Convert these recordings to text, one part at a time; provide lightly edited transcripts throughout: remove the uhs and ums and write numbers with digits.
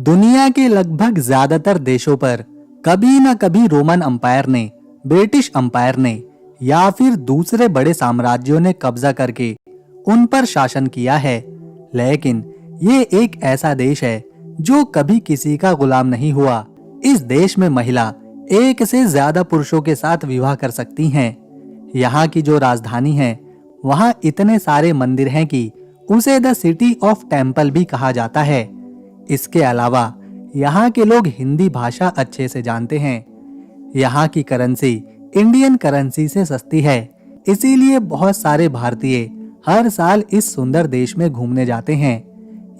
दुनिया के लगभग ज्यादातर देशों पर कभी न कभी रोमन अंपायर ने, ब्रिटिश अंपायर ने या फिर दूसरे बड़े साम्राज्यों ने कब्जा करके उन पर शासन किया है। लेकिन ये एक ऐसा देश है जो कभी किसी का गुलाम नहीं हुआ। इस देश में महिला एक से ज्यादा पुरुषों के साथ विवाह कर सकती हैं। यहाँ की जो राजधानी है, वहाँ इतने सारे मंदिर हैं कि उसे द सिटी ऑफ टेम्पल भी कहा जाता है। इसके अलावा यहाँ के लोग हिंदी भाषा अच्छे से जानते हैं। यहाँ की करेंसी इंडियन करेंसी से सस्ती है, इसीलिए बहुत सारे भारतीय हर साल इस सुंदर देश में घूमने जाते हैं।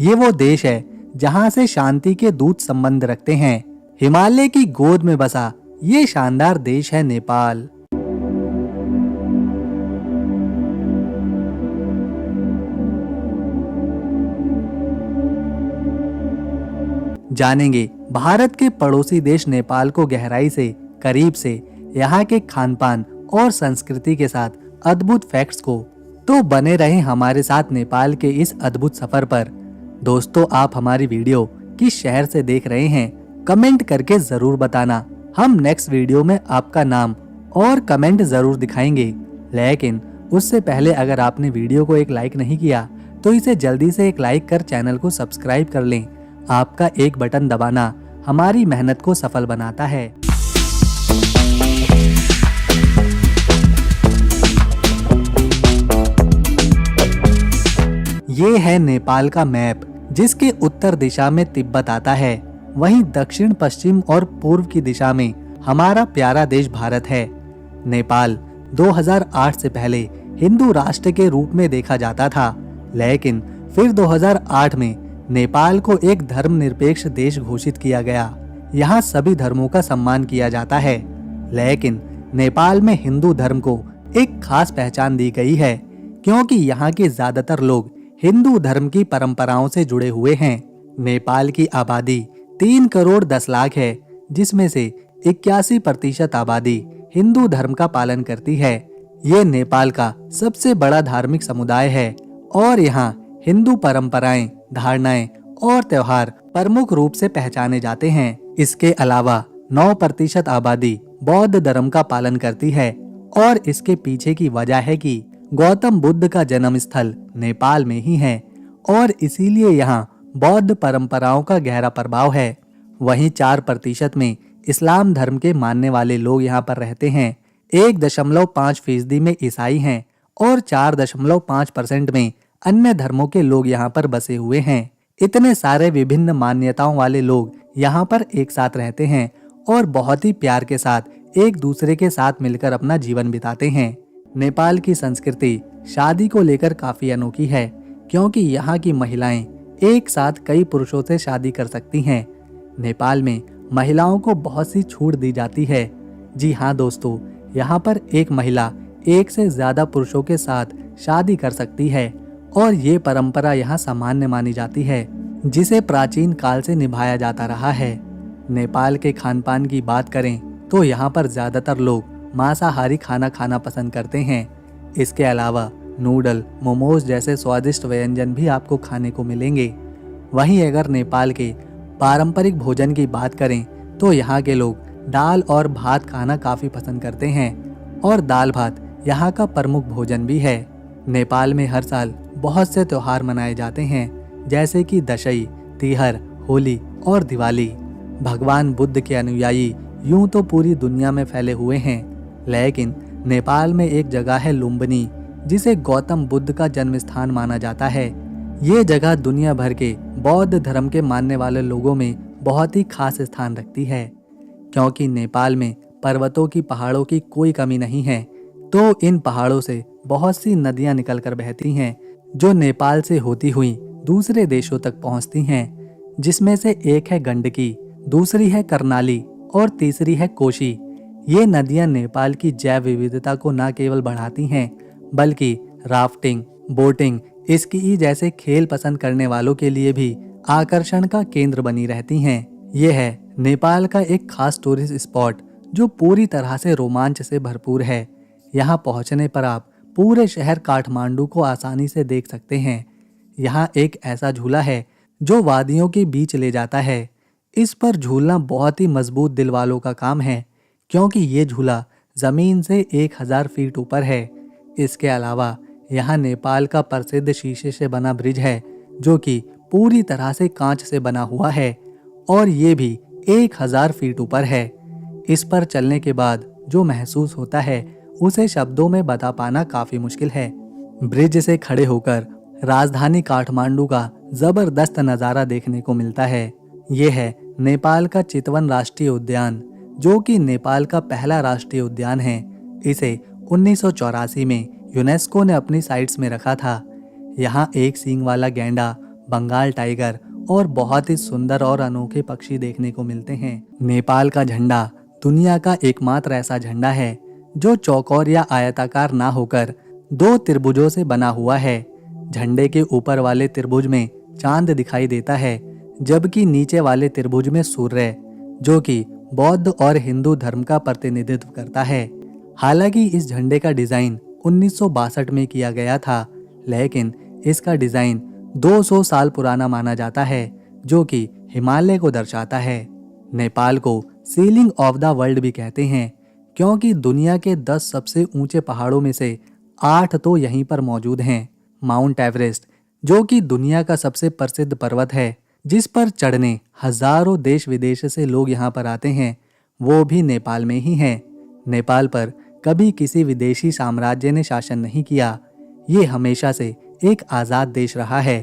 ये वो देश है जहाँ से शांति के दूत संबंध रखते हैं। हिमालय की गोद में बसा ये शानदार देश है नेपाल। जानेंगे भारत के पड़ोसी देश नेपाल को गहराई से, करीब से, यहाँ के खानपान और संस्कृति के साथ अद्भुत फैक्ट्स को। तो बने रहें हमारे साथ नेपाल के इस अद्भुत सफर पर। दोस्तों, आप हमारी वीडियो किस शहर से देख रहे हैं, कमेंट करके जरूर बताना। हम नेक्स्ट वीडियो में आपका नाम और कमेंट जरूर दिखाएंगे। लेकिन उससे पहले अगर आपने वीडियो को एक लाइक नहीं किया तो इसे जल्दी से एक लाइक कर चैनल को सब्सक्राइब कर लें। आपका एक बटन दबाना हमारी मेहनत को सफल बनाता है। ये है नेपाल का मैप, जिसके उत्तर दिशा में तिब्बत आता है, वहीं दक्षिण, पश्चिम और पूर्व की दिशा में हमारा प्यारा देश भारत है। नेपाल 2008 से पहले हिंदू राष्ट्र के रूप में देखा जाता था, लेकिन फिर 2008 में नेपाल को एक धर्मनिरपेक्ष देश घोषित किया गया। यहाँ सभी धर्मों का सम्मान किया जाता है, लेकिन नेपाल में हिंदू धर्म को एक खास पहचान दी गई है, क्योंकि यहाँ के ज्यादातर लोग हिंदू धर्म की परंपराओं से जुड़े हुए हैं। नेपाल की आबादी 3 करोड़ 10 लाख है, जिसमें से 81% आबादी हिंदू धर्म का पालन करती है। ये नेपाल का सबसे बड़ा धार्मिक समुदाय है और यहाँ हिंदू परंपराएं, धारणाएं और त्योहार प्रमुख रूप से पहचाने जाते हैं। इसके अलावा 9% आबादी बौद्ध धर्म का पालन करती है और इसके पीछे की वजह है कि गौतम बुद्ध का जन्म स्थल नेपाल में ही है और इसीलिए यहाँ बौद्ध परंपराओं का गहरा प्रभाव है। वहीं 4% में इस्लाम धर्म के मानने वाले लोग यहाँ पर रहते हैं। 1.5% में ईसाई हैं और 4.5% में अन्य धर्मों के लोग यहाँ पर बसे हुए हैं। इतने सारे विभिन्न मान्यताओं वाले लोग यहाँ पर एक साथ रहते हैं और बहुत ही प्यार के साथ एक दूसरे के साथ मिलकर अपना जीवन बिताते हैं। नेपाल की संस्कृति शादी को लेकर काफी अनोखी है, क्योंकि यहाँ की महिलाएं एक साथ कई पुरुषों से शादी कर सकती हैं। नेपाल में महिलाओं को बहुत सी छूट दी जाती है। जी हाँ दोस्तों, यहाँ पर एक महिला एक से ज्यादा पुरुषों के साथ शादी कर सकती है और ये परंपरा यहाँ सामान्य मानी जाती है, जिसे प्राचीन काल से निभाया जाता रहा है। नेपाल के खानपान की बात करें तो यहाँ पर ज्यादातर लोग मांसाहारी खाना खाना पसंद करते हैं। इसके अलावा नूडल, मोमोज जैसे स्वादिष्ट व्यंजन भी आपको खाने को मिलेंगे। वहीं अगर नेपाल के पारंपरिक भोजन की बात करें तो यहाँ के लोग दाल और भात खाना काफी पसंद करते हैं और दाल भात यहाँ का प्रमुख भोजन भी है। नेपाल में हर साल बहुत से त्योहार मनाए जाते हैं, जैसे कि दशई, तिहर, होली और दिवाली। भगवान बुद्ध के अनुयायी यूं तो पूरी दुनिया में फैले हुए हैं, लेकिन नेपाल में एक जगह है लुम्बिनी, जिसे गौतम बुद्ध का जन्म स्थान माना जाता है। ये जगह दुनिया भर के बौद्ध धर्म के मानने वाले लोगों में बहुत ही खास स्थान रखती है, क्योंकि नेपाल में पर्वतों की, पहाड़ों की कोई कमी नहीं है। तो इन पहाड़ों से बहुत सी नदियां निकलकर बहती हैं, जो नेपाल से होती हुई दूसरे देशों तक पहुंचती हैं, जिसमें से एक है गंडकी, दूसरी है कर्नाली और तीसरी है कोशी। ये नदियां नेपाल की जैव विविधता को न केवल बढ़ाती हैं, बल्कि राफ्टिंग, बोटिंग, स्की जैसे खेल पसंद करने वालों के लिए भी आकर्षण का केंद्र बनी रहती हैं। ये है नेपाल का एक खास टूरिस्ट स्पॉट, जो पूरी तरह से रोमांच से भरपूर है। यहाँ पहुँचने पर आप पूरे शहर काठमांडू को आसानी से देख सकते हैं। यहाँ एक ऐसा झूला है जो वादियों के बीच ले जाता है। इस पर झूलना बहुत ही मजबूत दिल वालों का काम है, क्योंकि ये झूला जमीन से 1000 फीट ऊपर है। इसके अलावा यहाँ नेपाल का प्रसिद्ध शीशे से बना ब्रिज है, जो कि पूरी तरह से कांच से बना हुआ है और ये भी 1000 फीट ऊपर है। इस पर चलने के बाद जो महसूस होता है उसे शब्दों में बता पाना काफी मुश्किल है। ब्रिज से खड़े होकर राजधानी काठमांडू का जबरदस्त नज़ारा देखने को मिलता है। ये है नेपाल का चितवन राष्ट्रीय उद्यान, जो कि नेपाल का पहला राष्ट्रीय उद्यान है। इसे 1984 में यूनेस्को ने अपनी साइट्स में रखा था। यहाँ एक सींग वाला गैंडा, बंगाल टाइगर और बहुत ही सुंदर और अनोखे पक्षी देखने को मिलते हैं। नेपाल का झंडा दुनिया का एकमात्र ऐसा झंडा है जो चौकोर या आयताकार ना होकर 2 त्रिभुजों से बना हुआ है। झंडे के ऊपर वाले त्रिभुज में चांद दिखाई देता है, जबकि नीचे वाले त्रिभुज में सूर्य, जो कि बौद्ध और हिंदू धर्म का प्रतिनिधित्व करता है। हालांकि इस झंडे का डिजाइन 1962 में किया गया था, लेकिन इसका डिजाइन 200 साल पुराना माना जाता है, जो कि हिमालय को दर्शाता है। नेपाल को सीलिंग ऑफ द वर्ल्ड भी कहते हैं, क्योंकि दुनिया के 10 सबसे ऊंचे पहाड़ों में से 8 तो यहीं पर मौजूद हैं। माउंट एवरेस्ट, जो कि दुनिया का सबसे प्रसिद्ध पर्वत है, जिस पर चढ़ने हजारों देश विदेश से लोग यहाँ पर आते हैं, वो भी नेपाल में ही है। नेपाल पर कभी किसी विदेशी साम्राज्य ने शासन नहीं किया। ये हमेशा से एक आज़ाद देश रहा है।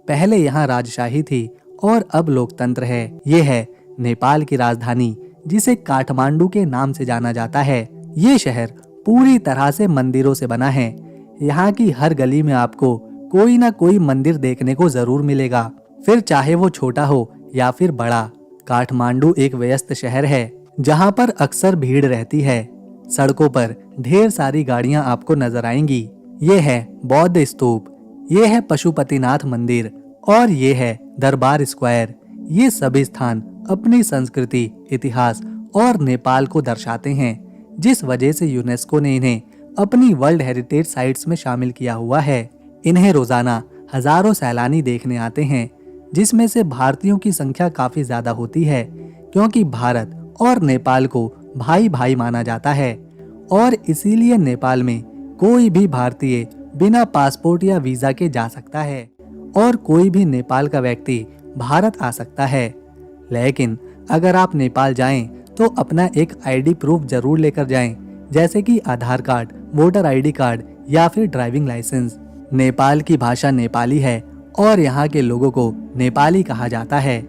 पहले यहाँ राजशाही थी और अब लोकतंत्र है। ये है नेपाल की राजधानी, जिसे काठमांडू के नाम से जाना जाता है। ये शहर पूरी तरह से मंदिरों से बना है। यहाँ की हर गली में आपको कोई ना कोई मंदिर देखने को जरूर मिलेगा, फिर चाहे वो छोटा हो या फिर बड़ा। काठमांडू एक व्यस्त शहर है, जहाँ पर अक्सर भीड़ रहती है। सड़कों पर ढेर सारी गाड़ियाँ आपको नजर आएंगी। ये है बौद्ध स्तूप, ये है पशुपतिनाथ मंदिर और ये है दरबार स्क्वायर। ये सभी स्थान अपनी संस्कृति, इतिहास और नेपाल को दर्शाते हैं, जिस वजह से यूनेस्को ने इन्हें अपनी वर्ल्ड हेरिटेज साइट्स में शामिल किया हुआ है। इन्हें रोजाना हजारों सैलानी देखने आते हैं, जिसमें से भारतीयों की संख्या काफी ज्यादा होती है, क्योंकि भारत और नेपाल को भाई भाई माना जाता है और इसीलिए नेपाल में कोई भी भारतीय बिना पासपोर्ट या वीजा के जा सकता है और कोई भी नेपाल का व्यक्ति भारत आ सकता है। लेकिन अगर आप नेपाल जाएं तो अपना एक आईडी प्रूफ जरूर लेकर जाएं, जैसे कि आधार कार्ड, वोटर आईडी कार्ड या फिर ड्राइविंग लाइसेंस। नेपाल की भाषा नेपाली है और यहाँ के लोगों को नेपाली कहा जाता है।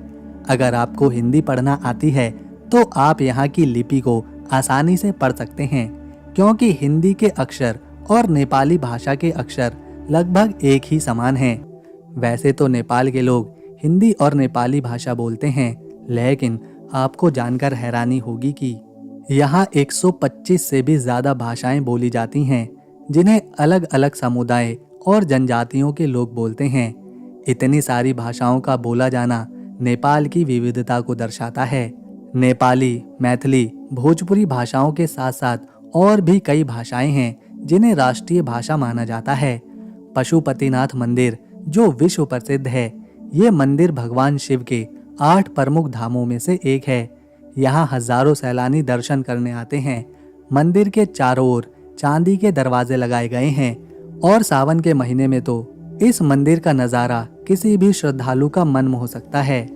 अगर आपको हिंदी पढ़ना आती है तो आप यहाँ की लिपि को आसानी से पढ़ सकते हैं, क्योंकि हिंदी के अक्षर और नेपाली भाषा के अक्षर लगभग एक ही समान हैं। वैसे तो नेपाल के लोग हिंदी और नेपाली भाषा बोलते हैं, लेकिन आपको जानकर हैरानी होगी कि यहाँ 125 से भी ज़्यादा भाषाएं बोली जाती हैं, जिन्हें अलग अलग समुदाय और जनजातियों के लोग बोलते हैं। इतनी सारी भाषाओं का बोला जाना नेपाल की विविधता को दर्शाता है। नेपाली, मैथिली, भोजपुरी भाषाओं के साथ साथ और भी कई भाषाएं हैं जिन्हें राष्ट्रीय भाषा माना जाता है। पशुपतिनाथ मंदिर, जो विश्व प्रसिद्ध है, ये मंदिर भगवान शिव के 8 प्रमुख धामों में से एक है। यहाँ हजारों सैलानी दर्शन करने आते हैं। मंदिर के चारों ओर चांदी के दरवाजे लगाए गए हैं और सावन के महीने में तो इस मंदिर का नज़ारा किसी भी श्रद्धालु का मन मोह सकता है।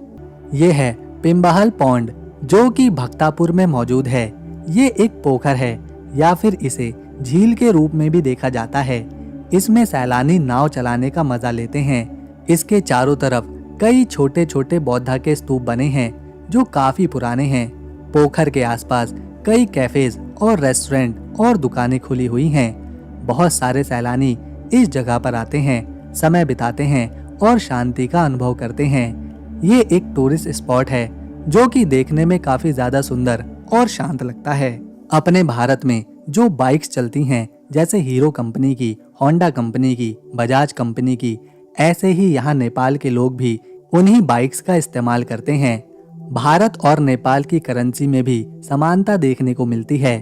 ये है पिम्बाहल पौंड, जो कि भक्तापुर में मौजूद है। ये एक पोखर है या फिर इसे झील के रूप में भी देखा जाता है। इसमें सैलानी नाव चलाने का मजा लेते हैं। इसके चारों तरफ कई छोटे छोटे बौद्ध के स्तूप बने हैं, जो काफी पुराने हैं। पोखर के आसपास कई कैफेज और रेस्टोरेंट और दुकानें खुली हुई हैं। बहुत सारे सैलानी इस जगह पर आते हैं, समय बिताते हैं और शांति का अनुभव करते हैं। ये एक टूरिस्ट स्पॉट है जो कि देखने में काफी ज्यादा सुंदर और शांत लगता है। अपने भारत में जो बाइक्स चलती हैं, जैसे हीरो कंपनी की, होंडा कंपनी की, बजाज कंपनी की, ऐसे ही यहाँ नेपाल के लोग भी उन्हीं बाइक्स का इस्तेमाल करते हैं। भारत और नेपाल की करेंसी में भी समानता देखने को मिलती है।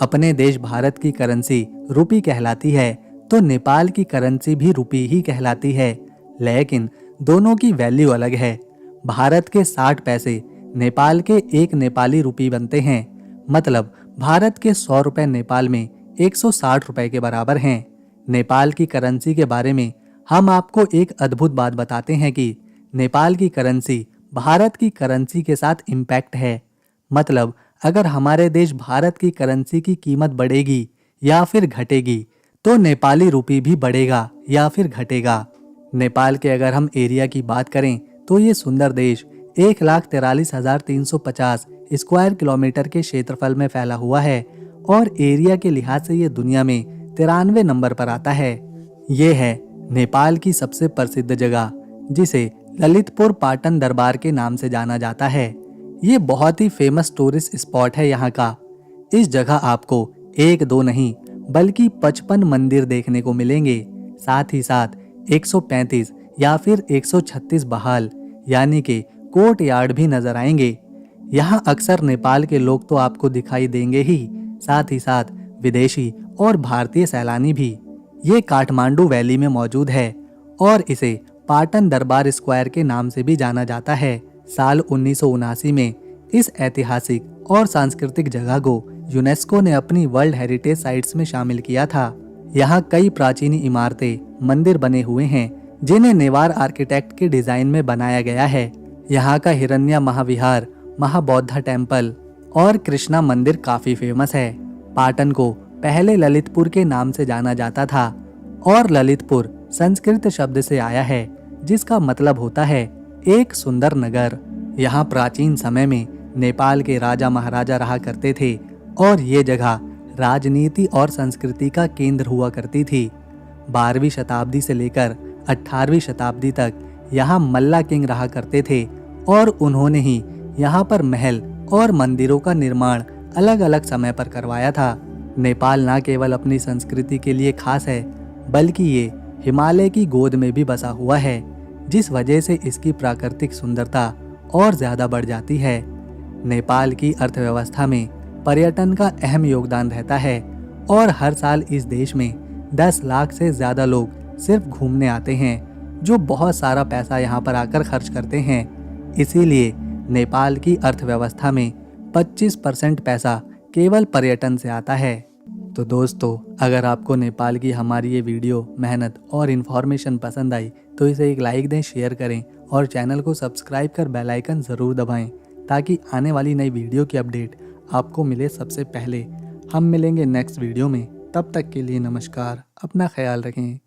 अपने देश भारत की करेंसी रुपी कहलाती है, तो नेपाल की करेंसी भी रुपी ही कहलाती है। लेकिन दोनों की वैल्यू अलग है। भारत के 60 पैसे नेपाल के 1 नेपाली रुपी बनते हैं। मतलब भारत के 100 रुपए नेपाल में 160 रुपए के बराबर हैं। नेपाल की करेंसी के बारे में हम आपको एक अद्भुत बात बताते हैं कि नेपाल की करेंसी भारत की करेंसी के साथ इम्पैक्ट है। मतलब अगर हमारे देश भारत की करेंसी की कीमत बढ़ेगी या फिर घटेगी तो नेपाली रुपी भी बढ़ेगा या फिर घटेगा। नेपाल के अगर हम एरिया की बात करें तो ये सुंदर देश 1,43,350 स्क्वायर किलोमीटर के क्षेत्रफल में फैला हुआ है और एरिया के लिहाज से ये दुनिया में 93 नंबर पर आता है। ये है नेपाल की सबसे प्रसिद्ध जगह जिसे ललितपुर पाटन दरबार के नाम से जाना जाता है। ये बहुत ही फेमस टूरिस्ट स्पॉट है यहाँ का। इस जगह आपको एक दो नहीं बल्कि 55 मंदिर देखने को मिलेंगे। साथ ही साथ 135 या फिर 136 बहाल यानी कि कोर्ट यार्ड भी नजर आएंगे। यहाँ अक्सर नेपाल के लोग तो आपको दिखाई देंगे ही, साथ ही साथ विदेशी और भारतीय सैलानी भी। ये काठमांडू वैली में मौजूद है और इसे पाटन दरबार स्क्वायर के नाम से भी जाना जाता है। साल 1979 में इस ऐतिहासिक और सांस्कृतिक जगह को यूनेस्को ने अपनी वर्ल्ड हेरिटेज साइट्स में शामिल किया था। यहाँ कई प्राचीन इमारतें, मंदिर बने हुए हैं जिन्हें नेवार आर्किटेक्ट के डिजाइन में बनाया गया है। यहाँ का हिरण्या महाविहार, महाबौद्धा टेम्पल और कृष्णा मंदिर काफी फेमस है। पाटन को पहले ललितपुर के नाम से जाना जाता था और ललितपुर संस्कृत शब्द से आया है जिसका मतलब होता है एक सुंदर नगर। यहाँ प्राचीन समय में नेपाल के राजा महाराजा रहा करते थे और ये जगह राजनीति और संस्कृति का केंद्र हुआ करती थी। 12वीं शताब्दी से लेकर 18वीं शताब्दी तक यहाँ मल्ला किंग रहा करते थे और उन्होंने ही यहाँ पर महल और मंदिरों का निर्माण अलग अलग समय पर करवाया था। नेपाल न केवल अपनी संस्कृति के लिए खास है बल्कि ये हिमालय की गोद में भी बसा हुआ है, जिस वजह से इसकी प्राकृतिक सुंदरता और ज्यादा बढ़ जाती है। नेपाल की अर्थव्यवस्था में पर्यटन का अहम योगदान रहता है और हर साल इस देश में 10 लाख से ज्यादा लोग सिर्फ घूमने आते हैं, जो बहुत सारा पैसा यहाँ पर आकर खर्च करते हैं। इसीलिए नेपाल की अर्थव्यवस्था में 25% पैसा केवल पर्यटन से आता है। तो दोस्तों, अगर आपको नेपाल की हमारी ये वीडियो, मेहनत और इन्फॉर्मेशन पसंद आई तो इसे एक लाइक दें, शेयर करें और चैनल को सब्सक्राइब कर बेल आइकन ज़रूर दबाएं ताकि आने वाली नई वीडियो की अपडेट आपको मिले सबसे पहले। हम मिलेंगे नेक्स्ट वीडियो में, तब तक के लिए नमस्कार, अपना ख्याल रखें।